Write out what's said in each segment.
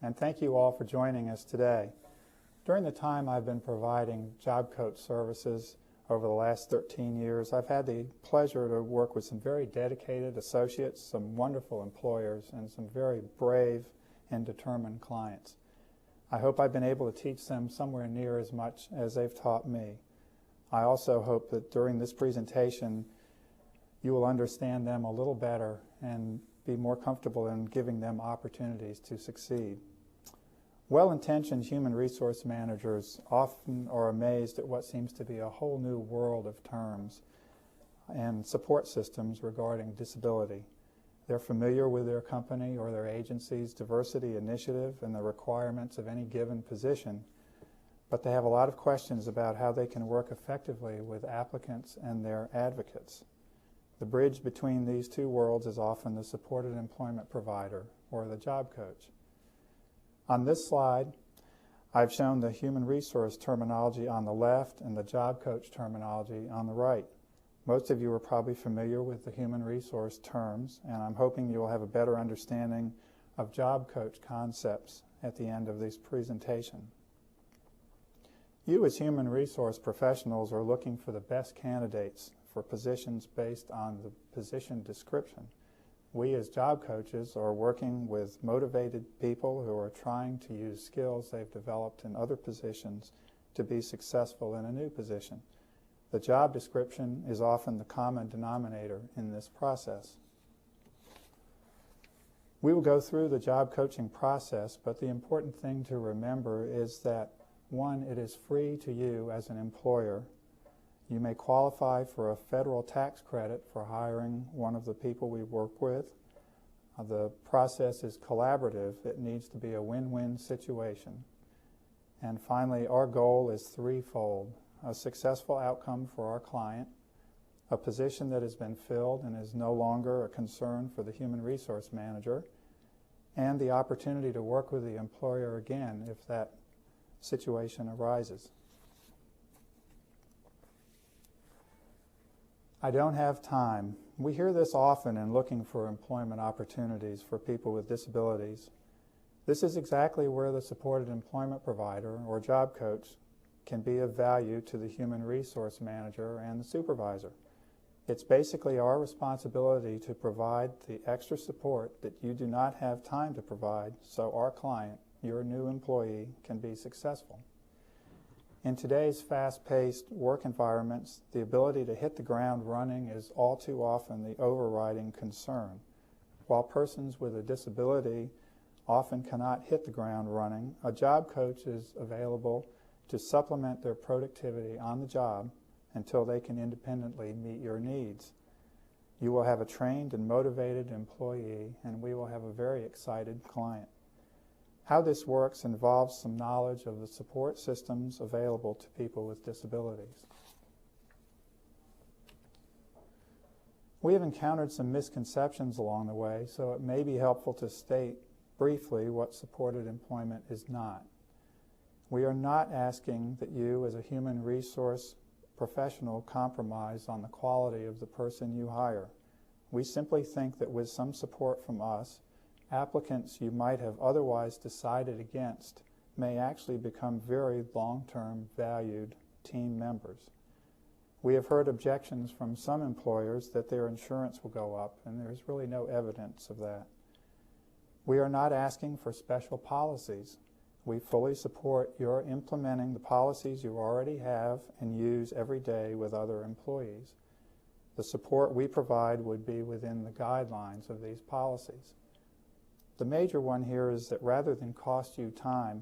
and thank you all for joining us today. During the time I've been providing job coach services over the last 13 years, I've had the pleasure to work with some very dedicated associates, some wonderful employers, and some very brave and determined clients. I hope I've been able to teach them somewhere near as much as they've taught me. I also hope that during this presentation you will understand them a little better and be more comfortable in giving them opportunities to succeed. Well-intentioned human resource managers often are amazed at what seems to be a whole new world of terms and support systems regarding disability. They're familiar with their company or their agency's diversity initiative and the requirements of any given position, but they have a lot of questions about how they can work effectively with applicants and their advocates. The bridge between these two worlds is often the supported employment provider or the job coach. On this slide, I've shown the human resource terminology on the left and the job coach terminology on the right. Most of you are probably familiar with the human resource terms, and I'm hoping you will have a better understanding of job coach concepts at the end of this presentation. You as human resource professionals are looking for the best candidates for positions based on the position description. We as job coaches are working with motivated people who are trying to use skills they've developed in other positions to be successful in a new position. The job description is often the common denominator in this process. We will go through the job coaching process, but the important thing to remember is that, one, it is free to you as an employer. You may qualify for a federal tax credit for hiring one of the people we work with. The process is collaborative. It needs to be a win-win situation. And finally, our goal is threefold: a successful outcome for our client, a position that has been filled and is no longer a concern for the human resource manager, and the opportunity to work with the employer again if that situation arises. I don't have time. We hear this often in looking for employment opportunities for people with disabilities. This is exactly where the supported employment provider or job coach can be of value to the human resource manager and the supervisor. It's basically our responsibility to provide the extra support that you do not have time to provide so our client, your new employee, can be successful. In today's fast-paced work environments, the ability to hit the ground running is all too often the overriding concern. While persons with a disability often cannot hit the ground running, a job coach is available to supplement their productivity on the job until they can independently meet your needs. You will have a trained and motivated employee, and we will have a very excited client. How this works involves some knowledge of the support systems available to people with disabilities. We have encountered some misconceptions along the way, so it may be helpful to state briefly what supported employment is not. We are not asking that you as a human resource professional compromise on the quality of the person you hire. We simply think that with some support from us, applicants you might have otherwise decided against may actually become very long-term valued team members. We have heard objections from some employers that their insurance will go up, and there's really no evidence of that. We are not asking for special policies. We fully support your implementing the policies you already have and use every day with other employees. The support we provide would be within the guidelines of these policies. The major one here is that rather than cost you time,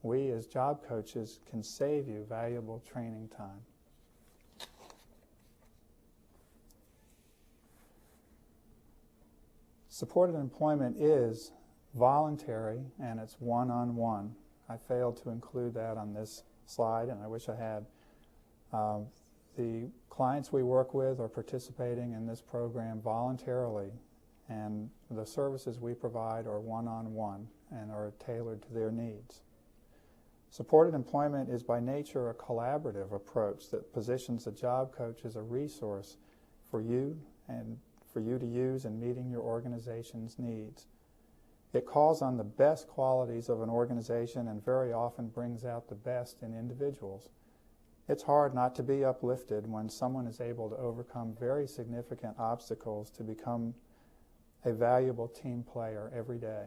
we as job coaches can save you valuable training time. Supported employment is voluntary and it's one-on-one. I failed to include that on this slide, and I wish I had. The clients we work with are participating in this program voluntarily, and the services we provide are one-on-one and are tailored to their needs. Supported employment is by nature a collaborative approach that positions a job coach as a resource for you and for you to use in meeting your organization's needs. It calls on the best qualities of an organization and very often brings out the best in individuals. It's hard not to be uplifted when someone is able to overcome very significant obstacles to become a valuable team player every day.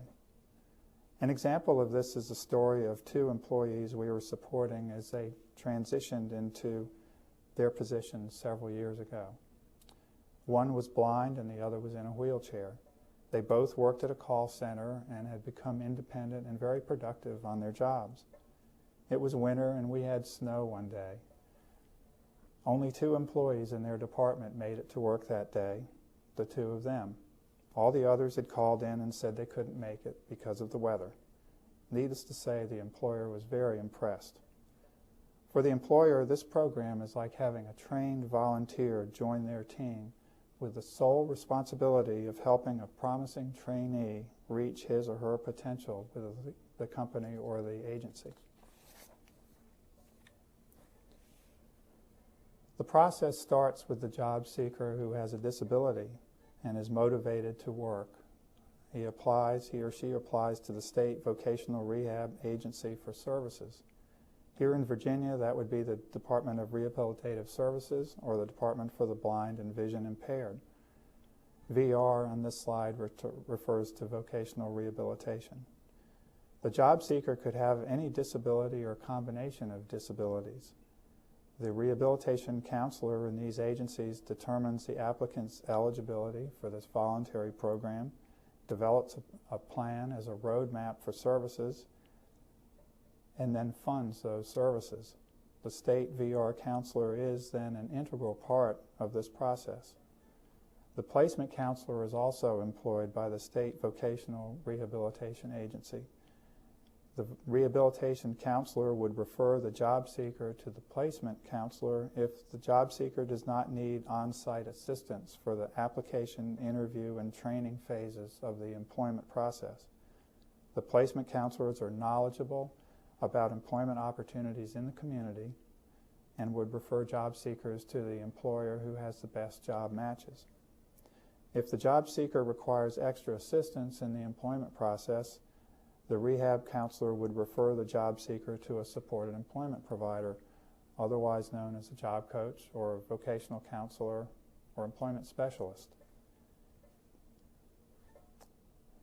An example of this is the story of two employees we were supporting as they transitioned into their positions several years ago. One was blind and the other was in a wheelchair. They both worked at a call center and had become independent and very productive on their jobs. It was winter and we had snow one day. Only 2 employees in their department made it to work that day, the 2 of them. All the others had called in and said they couldn't make it because of the weather. Needless to say, the employer was very impressed. For the employer, this program is like having a trained volunteer join their team with the sole responsibility of helping a promising trainee reach his or her potential with the company or the agency. The process starts with the job seeker who has a disability and is motivated to work. He or she applies to the state vocational rehab agency for services. Here in Virginia, that would be the Department of Rehabilitative Services or the Department for the Blind and Vision Impaired. VR on this slide refers to vocational rehabilitation. The job seeker could have any disability or combination of disabilities. The rehabilitation counselor in these agencies determines the applicant's eligibility for this voluntary program, develops a plan as a roadmap for services, and then funds those services. The state VR counselor is then an integral part of this process. The placement counselor is also employed by the state vocational rehabilitation agency. The rehabilitation counselor would refer the job seeker to the placement counselor if the job seeker does not need on-site assistance for the application, interview, and training phases of the employment process. The placement counselors are knowledgeable about employment opportunities in the community and would refer job seekers to the employer who has the best job matches. If the job seeker requires extra assistance in the employment process, the rehab counselor would refer the job seeker to a supported employment provider, otherwise known as a job coach or a vocational counselor or employment specialist.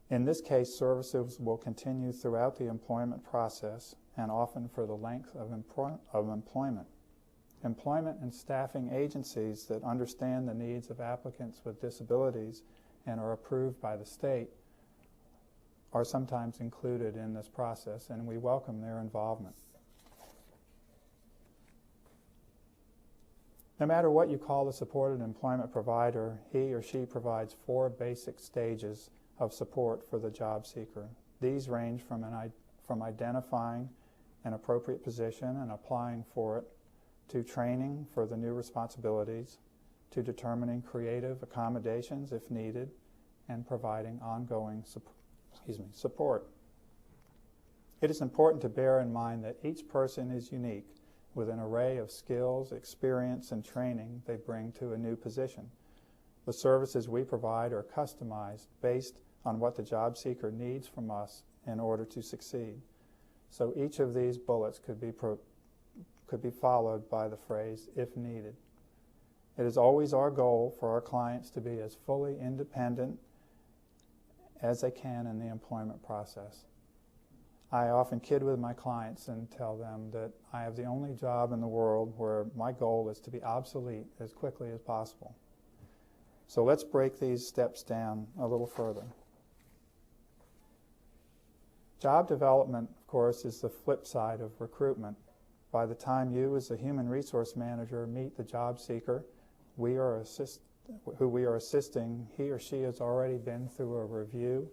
In this case, services will continue throughout the employment process and often for the length of employment. Employment and staffing agencies that understand the needs of applicants with disabilities and are approved by the state are sometimes included in this process, and we welcome their involvement. No matter what you call the supported employment provider, he or she provides 4 basic stages of support for the job seeker. These range from identifying an appropriate position and applying for it, to training for the new responsibilities, to determining creative accommodations if needed, and providing ongoing support. It is important to bear in mind that each person is unique with an array of skills, experience, and training they bring to a new position. The services we provide are customized based on what the job seeker needs from us in order to succeed. So each of these bullets could be followed by the phrase, if needed. It is always our goal for our clients to be as fully independent as they can in the employment process. I often kid with my clients and tell them that I have the only job in the world where my goal is to be obsolete as quickly as possible. So let's break these steps down a little further. Job development, of course, is the flip side of recruitment. By the time you as a human resource manager meet the job seeker who we are assisting, he or she has already been through a review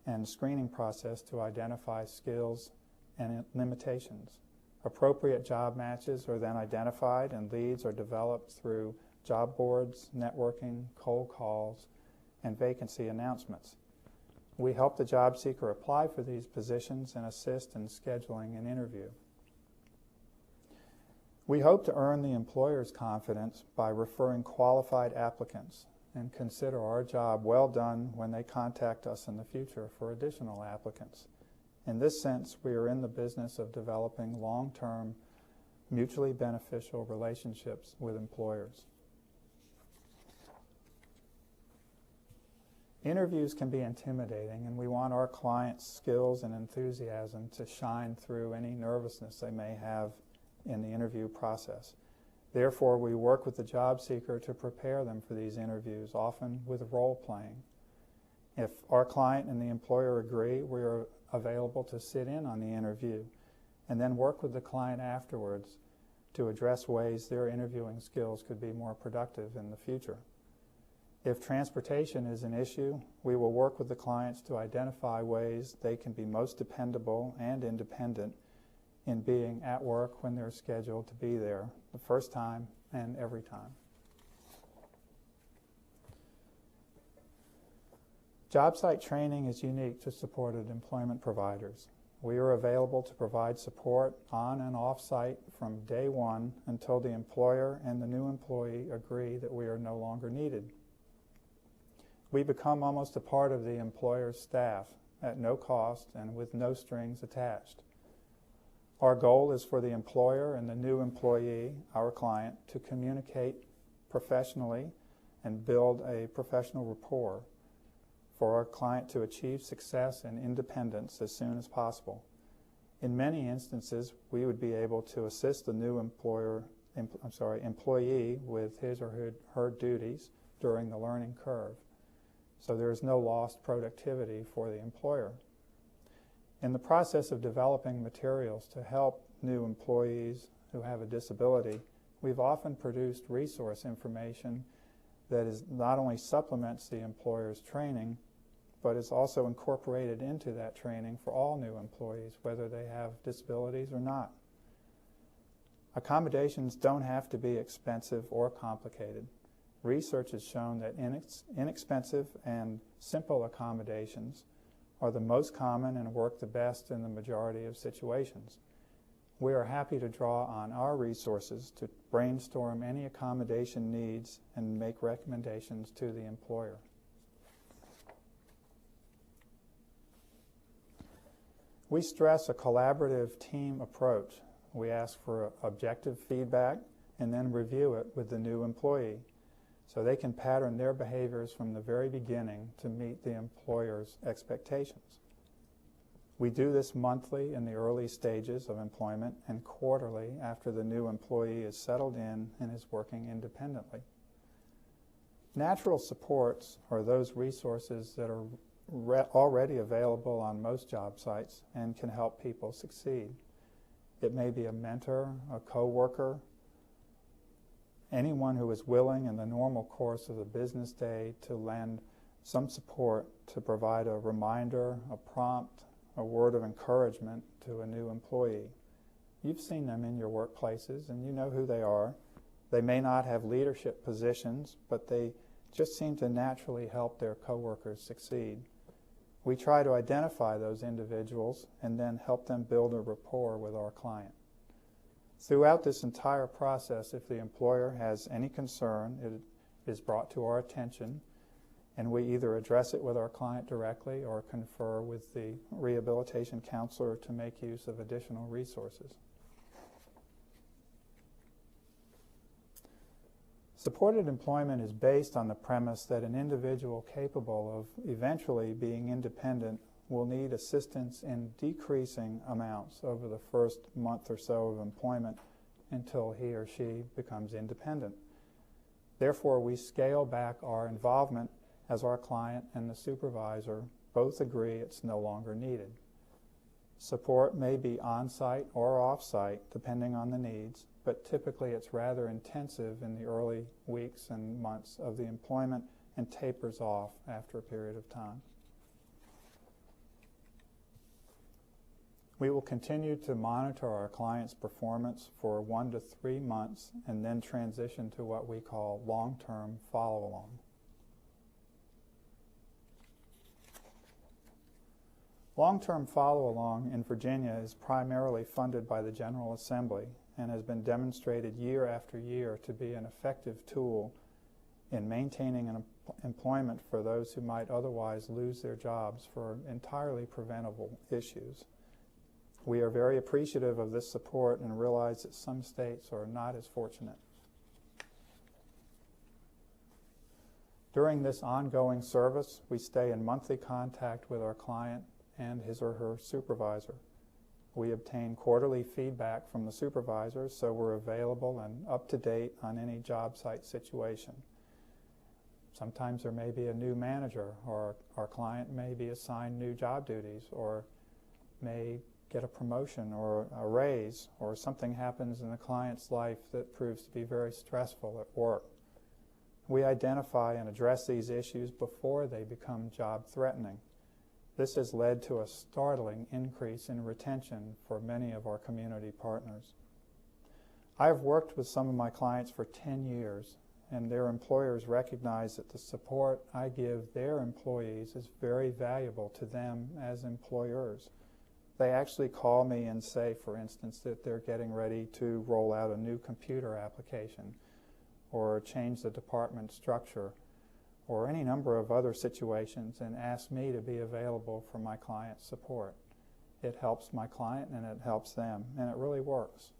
and screening process to identify skills and limitations. Appropriate job matches are then identified and leads are developed through job boards, networking, cold calls, and vacancy announcements. We help the job seeker apply for these positions and assist in scheduling an interview. We hope to earn the employer's confidence by referring qualified applicants and consider our job well done when they contact us in the future for additional applicants. In this sense, we are in the business of developing long-term, mutually beneficial relationships with employers. Interviews can be intimidating, and we want our clients' skills and enthusiasm to shine through any nervousness they may have in the interview process. Therefore, we work with the job seeker to prepare them for these interviews, often with role playing. If our client and the employer agree, we are available to sit in on the interview and then work with the client afterwards to address ways their interviewing skills could be more productive in the future. If transportation is an issue, we will work with the clients to identify ways they can be most dependable and independent in being at work when they're scheduled to be there the first time and every time. Job site training is unique to supported employment providers. We are available to provide support on and off site from day one until the employer and the new employee agree that we are no longer needed. We become almost a part of the employer's staff at no cost and with no strings attached. Our goal is for the employer and the new employee, our client, to communicate professionally and build a professional rapport, for our client to achieve success and independence as soon as possible. In many instances, we would be able to assist the new employee with his or her duties during the learning curve, so there is no lost productivity for the employer. In the process of developing materials to help new employees who have a disability, we've often produced resource information that is not only supplements the employer's training, but is also incorporated into that training for all new employees, whether they have disabilities or not. Accommodations don't have to be expensive or complicated. Research has shown that inexpensive and simple accommodations are the most common and work the best in the majority of situations. We are happy to draw on our resources to brainstorm any accommodation needs and make recommendations to the employer. We stress a collaborative team approach. We ask for objective feedback and then review it with the new employee so they can pattern their behaviors from the very beginning to meet the employer's expectations. We do this monthly in the early stages of employment and quarterly after the new employee is settled in and is working independently. Natural supports are those resources that are already available on most job sites and can help people succeed. It may be a mentor, a coworker, anyone who is willing in the normal course of the business day to lend some support to provide a reminder, a prompt, a word of encouragement to a new employee. You've seen them in your workplaces and you know who they are. They may not have leadership positions, but they just seem to naturally help their coworkers succeed. We try to identify those individuals and then help them build a rapport with our client. Throughout this entire process, if the employer has any concern, it is brought to our attention, and we either address it with our client directly or confer with the rehabilitation counselor to make use of additional resources. Supported employment is based on the premise that an individual capable of eventually being independent will need assistance in decreasing amounts over the first month or so of employment until he or she becomes independent. Therefore, we scale back our involvement as our client and the supervisor both agree it's no longer needed. Support may be on-site or off-site, depending on the needs, but typically it's rather intensive in the early weeks and months of the employment and tapers off after a period of time. We will continue to monitor our client's performance for 1 to 3 months and then transition to what we call long-term follow-along. Long-term follow-along in Virginia is primarily funded by the General Assembly and has been demonstrated year after year to be an effective tool in maintaining employment for those who might otherwise lose their jobs for entirely preventable issues. We are very appreciative of this support and realize that some states are not as fortunate. During this ongoing service, we stay in monthly contact with our client and his or her supervisor. We obtain quarterly feedback from the supervisors, so we're available and up to date on any job site situation. Sometimes there may be a new manager, or our client may be assigned new job duties, or may get a promotion or a raise, or something happens in the client's life that proves to be very stressful at work. We identify and address these issues before they become job-threatening. This has led to a startling increase in retention for many of our community partners. I have worked with some of my clients for 10 years, and their employers recognize that the support I give their employees is very valuable to them as employers. They actually call me and say, for instance, that they're getting ready to roll out a new computer application or change the department structure or any number of other situations, and ask me to be available for my client's support. It helps my client and it helps them, and it really works.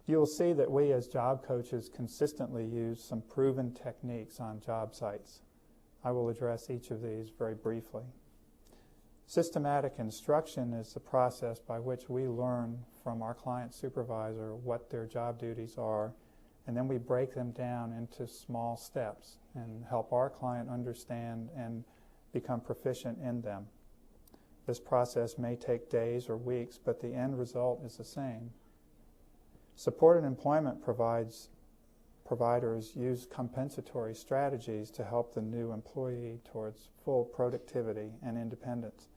You'll see that we as job coaches consistently use some proven techniques on job sites. I will address each of these very briefly. Systematic instruction is the process by which we learn from our client supervisor what their job duties are, and then we break them down into small steps and help our client understand and become proficient in them. This process may take days or weeks, but the end result is the same. Supported employment providers use compensatory strategies to help the new employee towards full productivity and independence.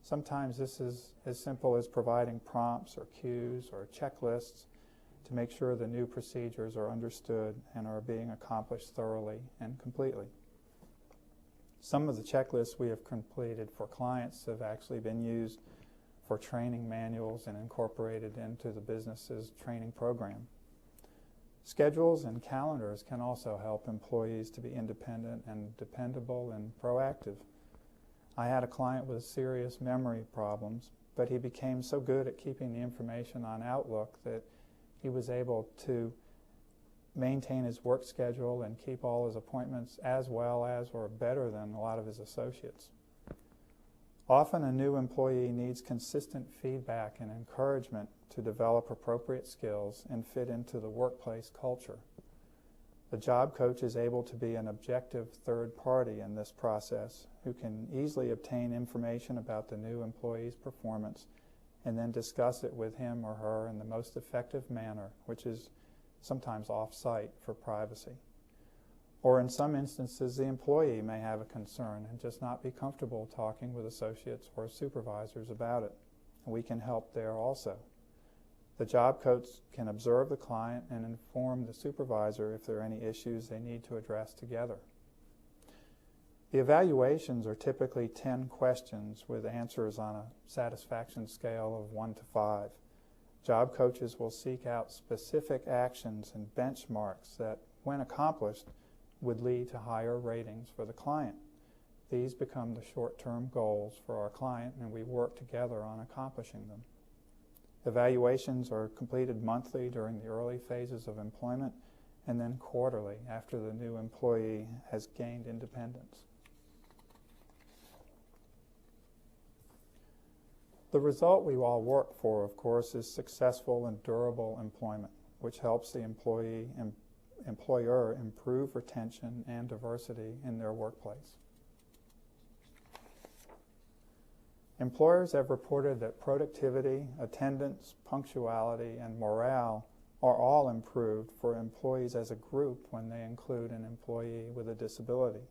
Sometimes this is as simple as providing prompts or cues or checklists to make sure the new procedures are understood and are being accomplished thoroughly and completely. Some of the checklists we have completed for clients have actually been used for training manuals and incorporated into the business's training program. Schedules and calendars can also help employees to be independent and dependable and proactive. I had a client with serious memory problems, but he became so good at keeping the information on Outlook that he was able to maintain his work schedule and keep all his appointments as well as or better than a lot of his associates. Often a new employee needs consistent feedback and encouragement to develop appropriate skills and fit into the workplace culture. The job coach is able to be an objective third party in this process who can easily obtain information about the new employee's performance and then discuss it with him or her in the most effective manner, which is sometimes off-site for privacy. Or in some instances, the employee may have a concern and just not be comfortable talking with associates or supervisors about it. We can help there also. The job coach can observe the client and inform the supervisor if there are any issues they need to address together. The evaluations are typically 10 questions with answers on a satisfaction scale of 1 to 5. Job coaches will seek out specific actions and benchmarks that, when accomplished, would lead to higher ratings for the client. These become the short-term goals for our client, and we work together on accomplishing them. Evaluations are completed monthly during the early phases of employment and then quarterly after the new employee has gained independence. The result we all work for, of course, is successful and durable employment, which helps the employer improve retention and diversity in their workplace. Employers have reported that productivity, attendance, punctuality, and morale are all improved for employees as a group when they include an employee with a disability.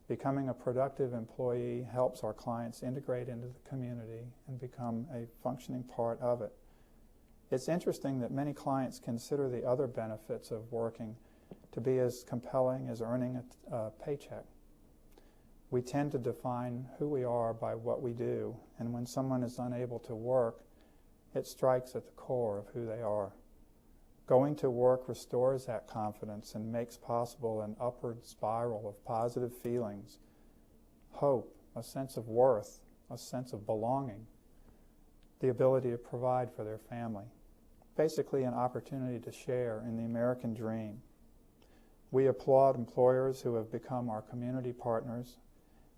Becoming a productive employee helps our clients integrate into the community and become a functioning part of it. It's interesting that many clients consider the other benefits of working to be as compelling as earning a paycheck. We tend to define who we are by what we do, and when someone is unable to work, It strikes at the core of who they are. Going to work restores that confidence and makes possible an upward spiral of positive feelings, hope, a sense of worth, a sense of belonging, the ability to provide for their family. Basically an opportunity to share in the American dream. We applaud employers who have become our community partners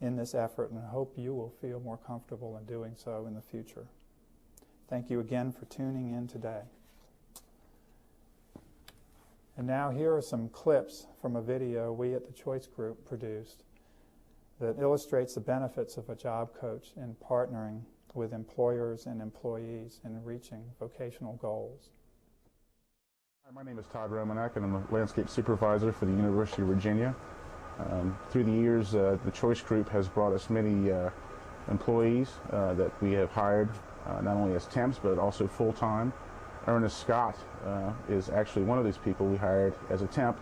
in this effort and hope you will feel more comfortable in doing so in the future. Thank you again for tuning in today. And now here are some clips from a video we at the Choice Group produced that illustrates the benefits of a job coach in partnering with employers and employees in reaching vocational goals. Hi, my name is Todd Romanek, and I'm a landscape supervisor for the University of Virginia. Through the years, the Choice Group has brought us many employees that we have hired, not only as temps, but also full-time. Ernest Scott is actually one of these people we hired as a temp,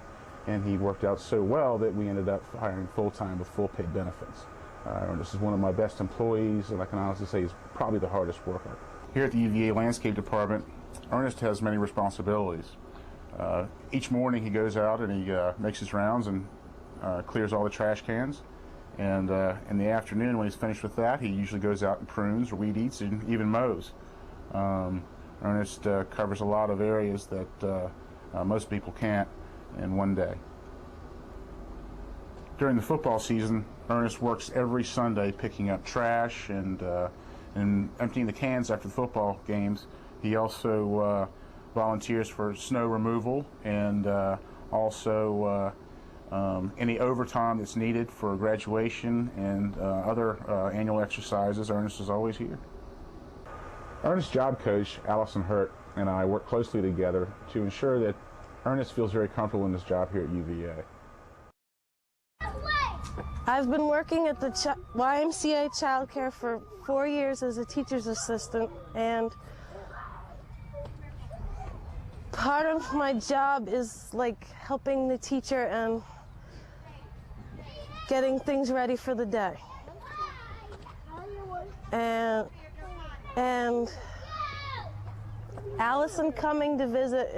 and he worked out so well that we ended up hiring full-time with full paid benefits. Ernest is one of my best employees, and I can honestly say he's probably the hardest worker. Here at the UVA Landscape Department, Ernest has many responsibilities. Each morning he goes out and he makes his rounds and clears all the trash cans. And in the afternoon, when he's finished with that, he usually goes out and prunes or weed eats and even mows. Ernest covers a lot of areas that most people can't in one day. During the football season, Ernest works every Sunday picking up trash and emptying the cans after the football games. He also volunteers for snow removal and also any overtime that's needed for graduation and other annual exercises. Ernest is always here. Ernest's job coach, Allison Hurt, and I work closely together to ensure that Ernest feels very comfortable in his job here at UVA. I've been working at the YMCA childcare for 4 years as a teacher's assistant, and part of my job is like helping the teacher and getting things ready for the day. And Allison coming to visit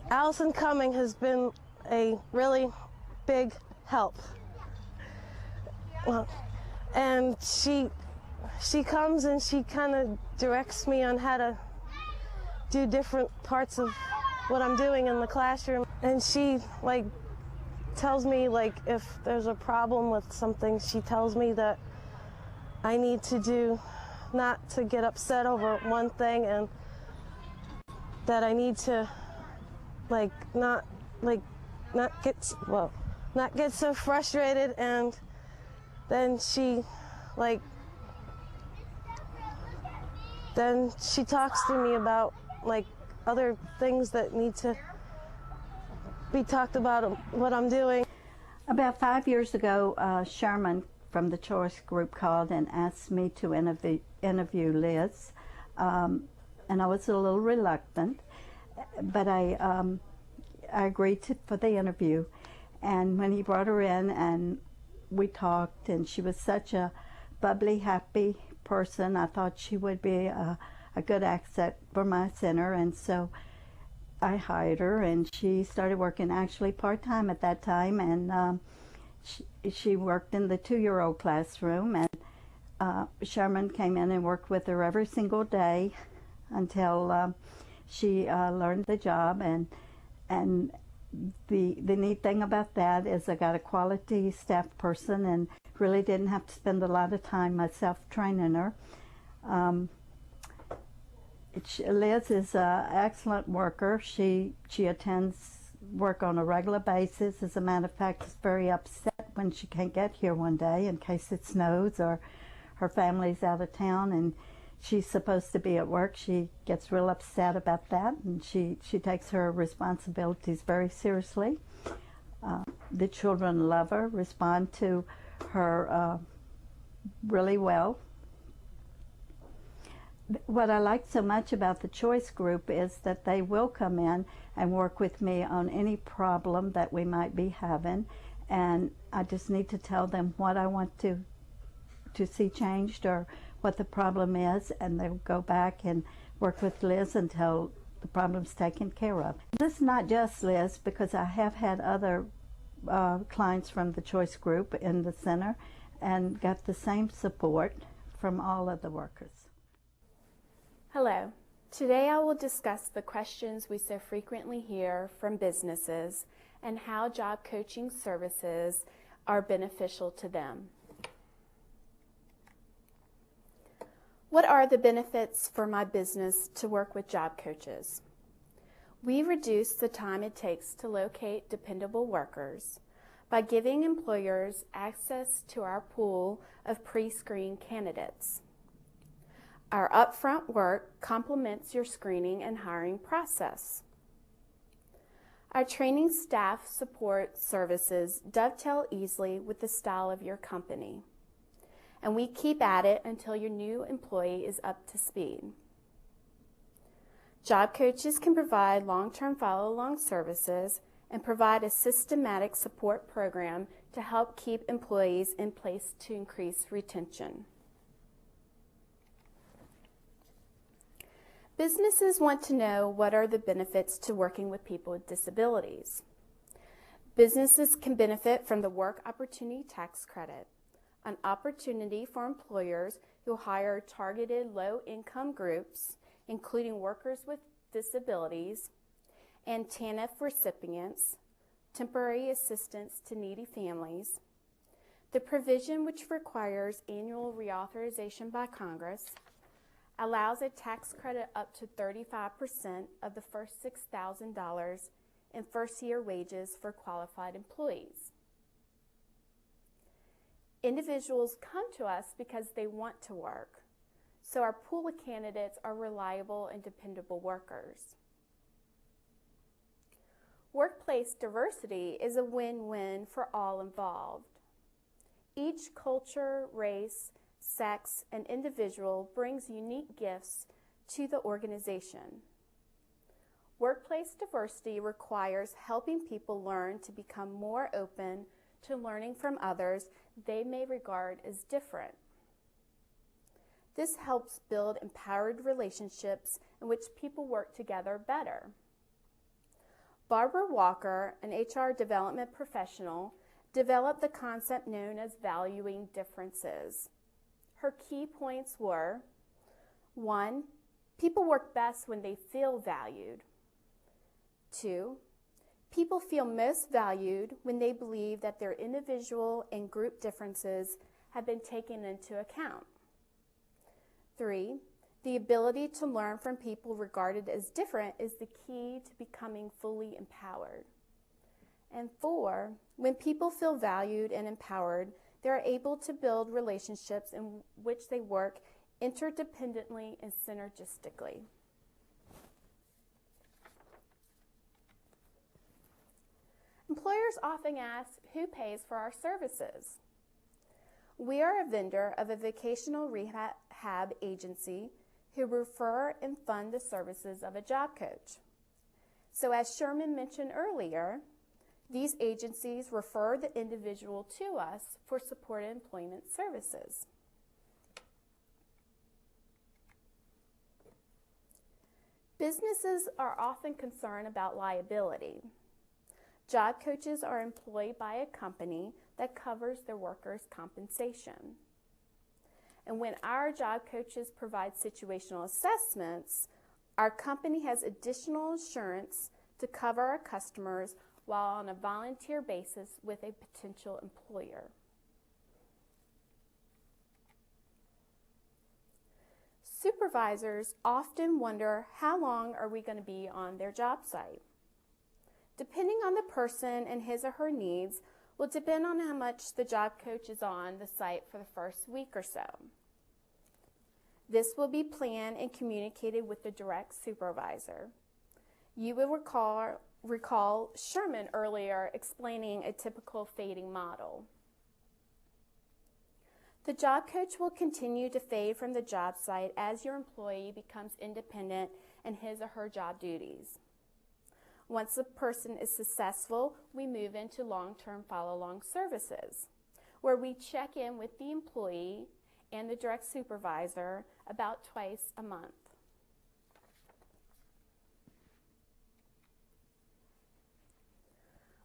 Allison coming has been a really big help. And she comes and she kind of directs me on how to do different parts of what I'm doing in the classroom. And she like tells me like if there's a problem with something, she tells me that I need to do not to get upset over one thing, and that I need to not get so frustrated. And then she talks to me about like other things that need to be talked about, what I'm doing. About 5 years ago, Sherman from the Choice Group called and asked me to interview Liz, and I was a little reluctant, but I agreed for the interview. And when he brought her in and we talked, and she was such a bubbly, happy person, I thought she would be a good asset for my center, and so I hired her, and she started working actually part-time at that time, and she worked in the 2-year-old classroom, and Sherman came in and worked with her every single day until she learned the job. And the neat thing about that is I got a quality staff person and really didn't have to spend a lot of time myself training her. Liz is an excellent worker. She attends work on a regular basis. As a matter of fact, she's very upset when she can't get here one day in case it snows or her family's out of town and she's supposed to be at work. She gets real upset about that, and she takes her responsibilities very seriously. The children love her, respond to her really well. What I like so much about the Choice Group is that they will come in and work with me on any problem that we might be having, and I just need to tell them what I want to see changed or what the problem is, and they'll go back and work with Liz until the problem's taken care of. This is not just Liz, because I have had other clients from the choice group in the center and got the same support from all of the workers. Hello. Today I will discuss the questions we so frequently hear from businesses and how job coaching services are beneficial to them. What are the benefits for my business to work with job coaches? We reduce the time it takes to locate dependable workers by giving employers access to our pool of pre-screened candidates. Our upfront work complements your screening and hiring process. Our training staff support services dovetail easily with the style of your company, and we keep at it until your new employee is up to speed. Job coaches can provide long-term follow-along services and provide a systematic support program to help keep employees in place to increase retention. Businesses want to know what are the benefits to working with people with disabilities. Businesses can benefit from the Work Opportunity Tax Credit, an opportunity for employers who hire targeted low-income groups, including workers with disabilities, and TANF recipients, temporary assistance to needy families. The provision, which requires annual reauthorization by Congress, allows a tax credit up to 35% of the first $6,000 in first-year wages for qualified employees. Individuals come to us because they want to work, so our pool of candidates are reliable and dependable workers. Workplace diversity is a win-win for all involved. Each culture, race, sex, and individual brings unique gifts to the organization. Workplace diversity requires helping people learn to become more open to learning from others they may regard as different. This helps build empowered relationships in which people work together better. Barbara Walker, an HR development professional, developed the concept known as valuing differences. Her key points were: 1, people work best when they feel valued. 2, people feel most valued when they believe that their individual and group differences have been taken into account. 3, the ability to learn from people regarded as different is the key to becoming fully empowered. And 4, when people feel valued and empowered, they are able to build relationships in which they work interdependently and synergistically. Employers often ask, who pays for our services? We are a vendor of a vocational rehab agency who refer and fund the services of a job coach. So as Sherman mentioned earlier, these agencies refer the individual to us for supported employment services. Businesses are often concerned about liability. Job coaches are employed by a company that covers their workers' compensation. And when our job coaches provide situational assessments, our company has additional insurance to cover our customers while on a volunteer basis with a potential employer. Supervisors often wonder, how long are we going to be on their job site? Depending on the person and his or her needs will depend on how much the job coach is on the site for the first week or so. This will be planned and communicated with the direct supervisor. You will recall Sherman earlier explaining a typical fading model. The job coach will continue to fade from the job site as your employee becomes independent in his or her job duties. Once the person is successful, we move into long-term follow-along services, where we check in with the employee and the direct supervisor about twice a month.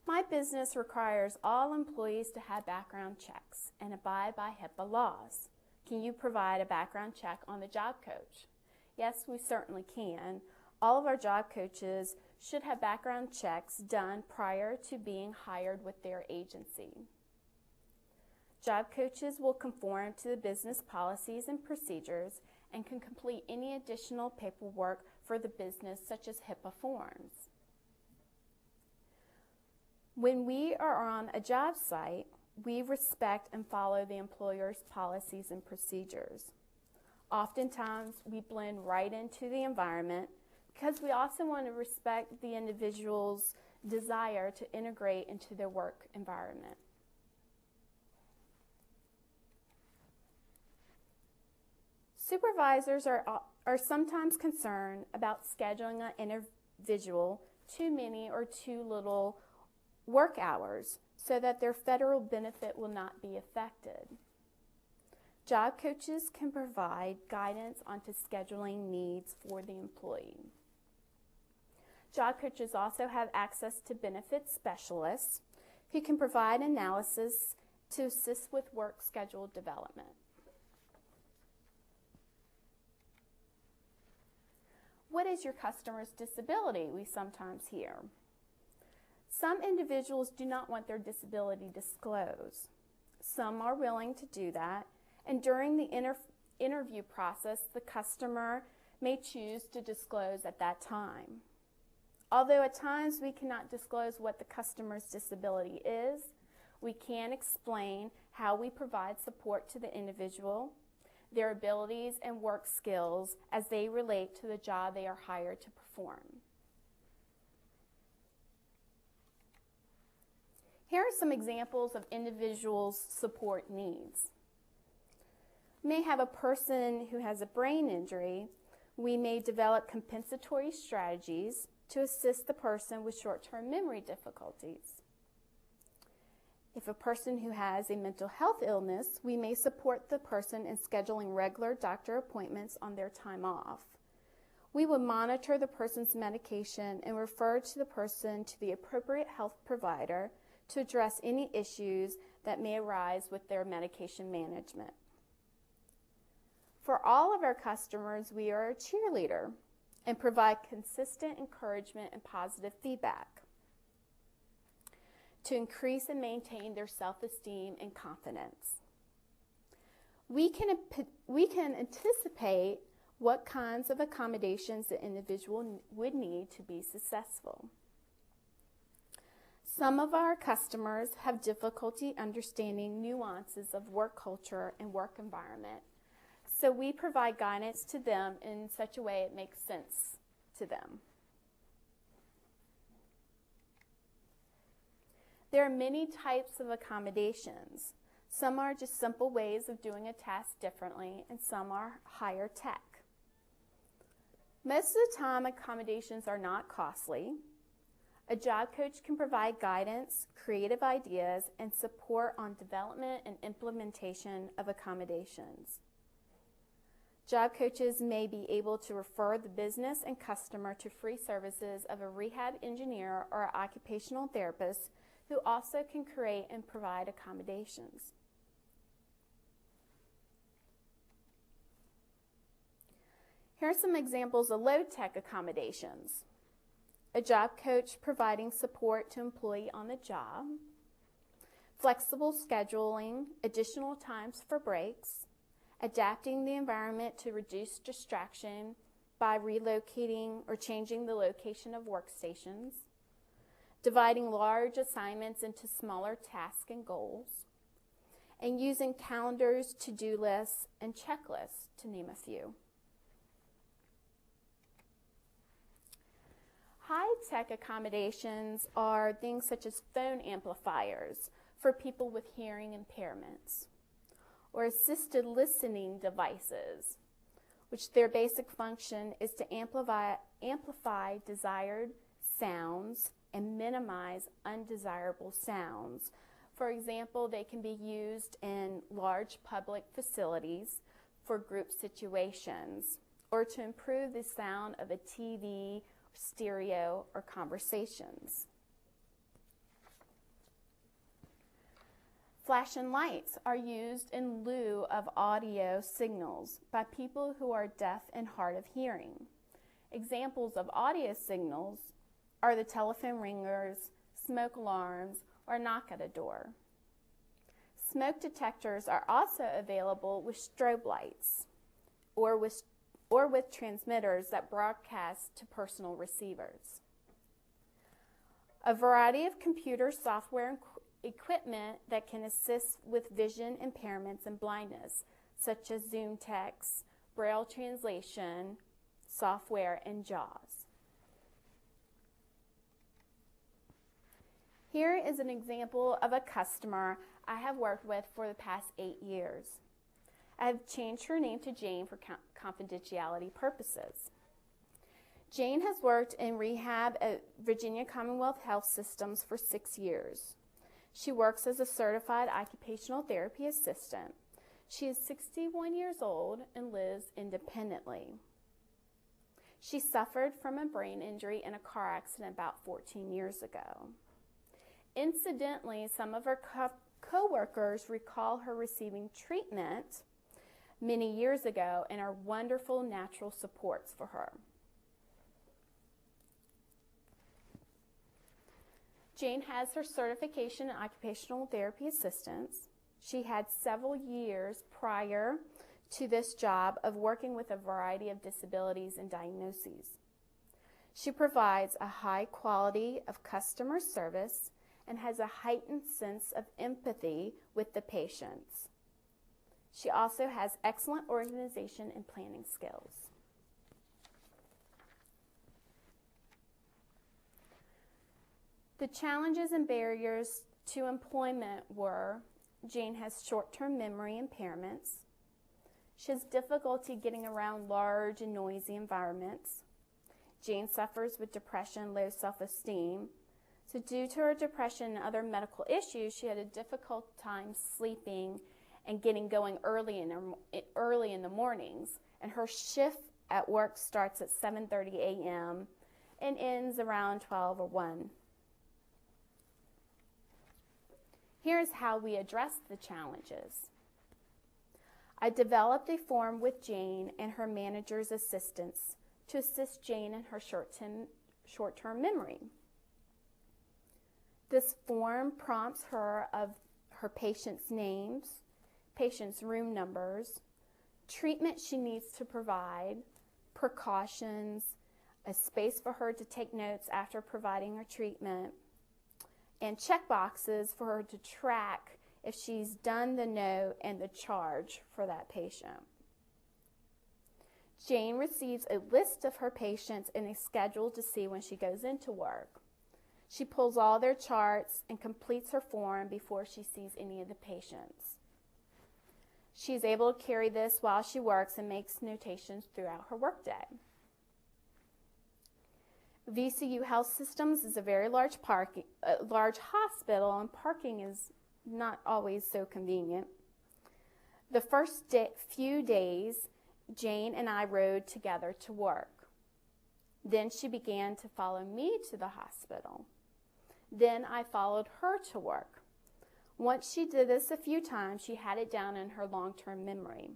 My business requires all employees to have background checks and abide by HIPAA laws. Can you provide a background check on the job coach? Yes, we certainly can. All of our job coaches should have background checks done prior to being hired with their agency. Job coaches will conform to the business policies and procedures and can complete any additional paperwork for the business, such as HIPAA forms. When we are on a job site, we respect and follow the employer's policies and procedures. Oftentimes, we blend right into the environment because we also want to respect the individual's desire to integrate into their work environment. Supervisors are sometimes concerned about scheduling an individual too many or too little work hours so that their federal benefit will not be affected. Job coaches can provide guidance onto scheduling needs for the employee. Job coaches also have access to benefits specialists who can provide analysis to assist with work schedule development. What is your customer's disability? We sometimes hear. Some individuals do not want their disability disclosed. Some are willing to do that, and during the interview process, the customer may choose to disclose at that time. Although at times we cannot disclose what the customer's disability is, we can explain how we provide support to the individual, their abilities and work skills as they relate to the job they are hired to perform. Here are some examples of individuals' support needs. We may have a person who has a brain injury. We may develop compensatory strategies to assist the person with short-term memory difficulties. If a person who has a mental health illness, we may support the person in scheduling regular doctor appointments on their time off. We will monitor the person's medication and refer to the person to the appropriate health provider to address any issues that may arise with their medication management. For all of our customers, we are a cheerleader and provide consistent encouragement and positive feedback to increase and maintain their self-esteem and confidence. We can anticipate what kinds of accommodations the individual would need to be successful. Some of our customers have difficulty understanding nuances of work culture and work environment, so we provide guidance to them in such a way it makes sense to them. There are many types of accommodations. Some are just simple ways of doing a task differently, and some are higher tech. Most of the time, accommodations are not costly. A job coach can provide guidance, creative ideas, and support on development and implementation of accommodations. Job coaches may be able to refer the business and customer to free services of a rehab engineer or an occupational therapist who also can create and provide accommodations. Here are some examples of low-tech accommodations. A job coach providing support to employee on the job, flexible scheduling, additional times for breaks, adapting the environment to reduce distraction by relocating or changing the location of workstations, dividing large assignments into smaller tasks and goals, and using calendars, to-do lists, and checklists, to name a few. High-tech accommodations are things such as phone amplifiers for people with hearing impairments, or assisted listening devices, which their basic function is to amplify desired sounds and minimize undesirable sounds For example, they can be used in large public facilities for group situations or to improve the sound of a TV, stereo, or conversations. Flashing lights are used in lieu of audio signals by people who are deaf and hard of hearing. Examples of audio signals are the telephone ringers, smoke alarms, or knock at a door. Smoke detectors are also available with strobe lights or with transmitters that broadcast to personal receivers. A variety of computer software and equipment that can assist with vision impairments and blindness, such as Zoom text, Braille translation, software, and JAWS. Here is an example of a customer I have worked with for the past 8 years. I have changed her name to Jane for confidentiality purposes. Jane has worked in rehab at Virginia Commonwealth Health Systems for 6 years. She works as a certified occupational therapy assistant. She is 61 years old and lives independently. She suffered from a brain injury in a car accident about 14 years ago. Incidentally, some of her co-workers recall her receiving treatment many years ago and are wonderful natural supports for her. Jane has her certification in occupational therapy assistance. She had several years prior to this job of working with a variety of disabilities and diagnoses. She provides a high quality of customer service and has a heightened sense of empathy with the patients. She also has excellent organization and planning skills. The challenges and barriers to employment were: Jane has short-term memory impairments. She has difficulty getting around large and noisy environments. Jane suffers with depression, low self-esteem. So due to her depression and other medical issues, she had a difficult time sleeping and getting going early in the mornings. And her shift at work starts at 7:30 a.m. and ends around 12 or 1. Here's how we addressed the challenges. I developed a form with Jane and her manager's assistants to assist Jane in her short-term memory. This form prompts her of her patients' names, patients' room numbers, treatment she needs to provide, precautions, a space for her to take notes after providing her treatment, and check boxes for her to track if she's done the note and the charge for that patient. Jane receives a list of her patients and a schedule to see when she goes into work. She pulls all their charts and completes her form before she sees any of the patients. She's able to carry this while she works and makes notations throughout her workday. VCU Health Systems is a very large hospital, and parking is not always so convenient. The first few days, Jane and I rode together to work. Then she began to follow me to the hospital. Then I followed her to work. Once she did this a few times, she had it down in her long-term memory.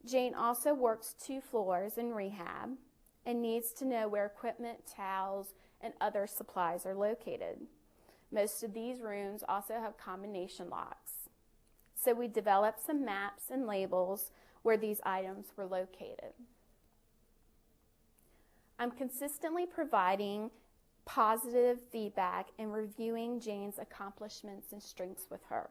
Jane also works 2 floors in rehab and needs to know where equipment, towels, and other supplies are located. Most of these rooms also have combination locks. So we developed some maps and labels where these items were located. I'm consistently providing positive feedback and reviewing Jane's accomplishments and strengths with her.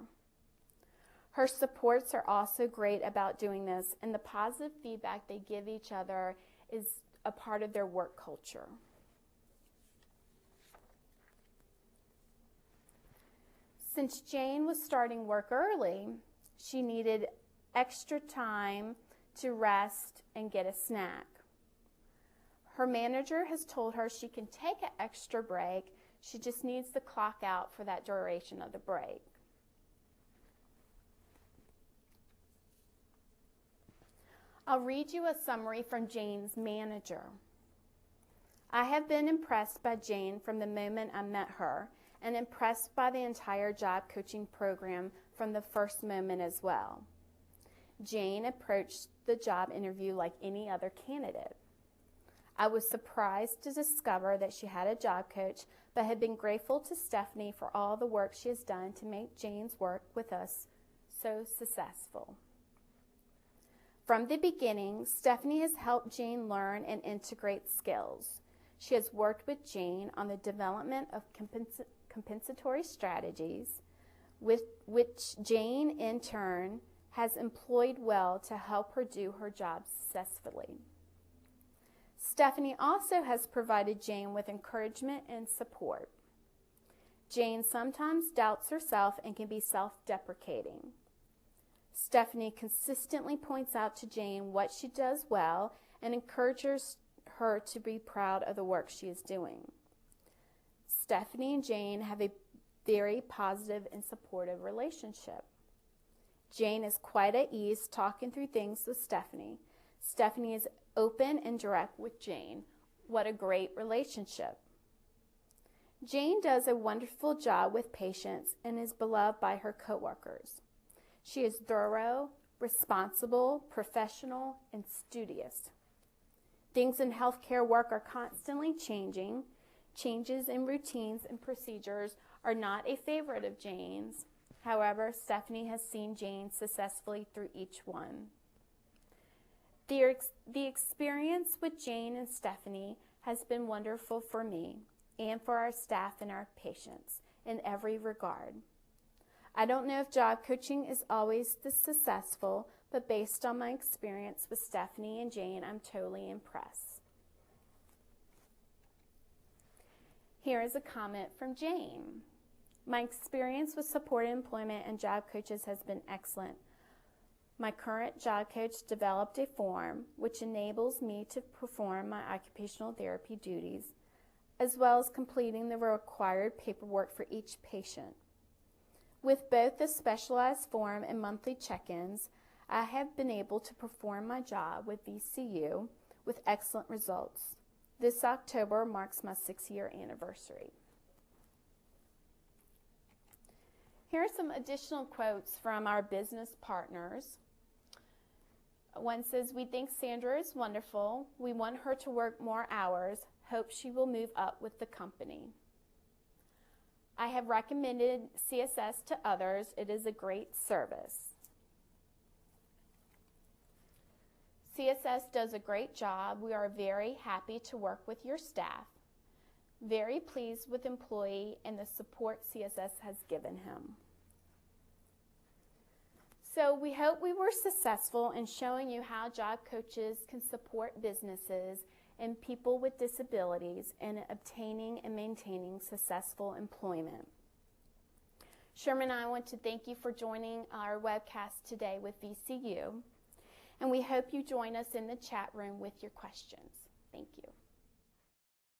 Her supports are also great about doing this, and the positive feedback they give each other is a part of their work culture. Since Jane was starting work early, she needed extra time to rest and get a snack. Her manager has told her she can take an extra break She just needs to clock out for that duration of the break. I'll read you a summary from Jane's manager. I have been impressed by Jane from the moment I met her, and impressed by the entire job coaching program from the first moment as well. Jane approached the job interview like any other candidate. I was surprised to discover that she had a job coach, but had been grateful to Stephanie for all the work she has done to make Jane's work with us so successful. From the beginning, Stephanie has helped Jane learn and integrate skills. She has worked with Jane on the development of compensatory strategies, which Jane, in turn, has employed well to help her do her job successfully. Stephanie also has provided Jane with encouragement and support. Jane sometimes doubts herself and can be self-deprecating. Stephanie consistently points out to Jane what she does well and encourages her to be proud of the work she is doing. Stephanie and Jane have a very positive and supportive relationship. Jane is quite at ease talking through things with Stephanie. Stephanie is open and direct with Jane. What a great relationship. Jane does a wonderful job with patients and is beloved by her coworkers. She is thorough, responsible, professional, and studious. Things in healthcare work are constantly changing. Changes in routines and procedures are not a favorite of Jane's. However, Stephanie has seen Jane successfully through each one. The experience with Jane and Stephanie has been wonderful for me and for our staff and our patients in every regard. I don't know if job coaching is always this successful, but based on my experience with Stephanie and Jane, I'm totally impressed. Here is a comment from Jane. My experience with supported employment and job coaches has been excellent. My current job coach developed a form which enables me to perform my occupational therapy duties, as well as completing the required paperwork for each patient. With both the specialized form and monthly check-ins, I have been able to perform my job with VCU with excellent results. This October marks my 6-year anniversary. Here are some additional quotes from our business partners. One says, "We think Sandra is wonderful. We want her to work more hours. Hope she will move up with the company. I have recommended CSS to others. It is a great service. CSS does a great job. We are very happy to work with your staff. Very pleased with employee and the support CSS has given him." So we hope we were successful in showing you how job coaches can support businesses and people with disabilities in obtaining and maintaining successful employment. Sherman and I want to thank you for joining our webcast today with VCU, and we hope you join us in the chat room with your questions. Thank you.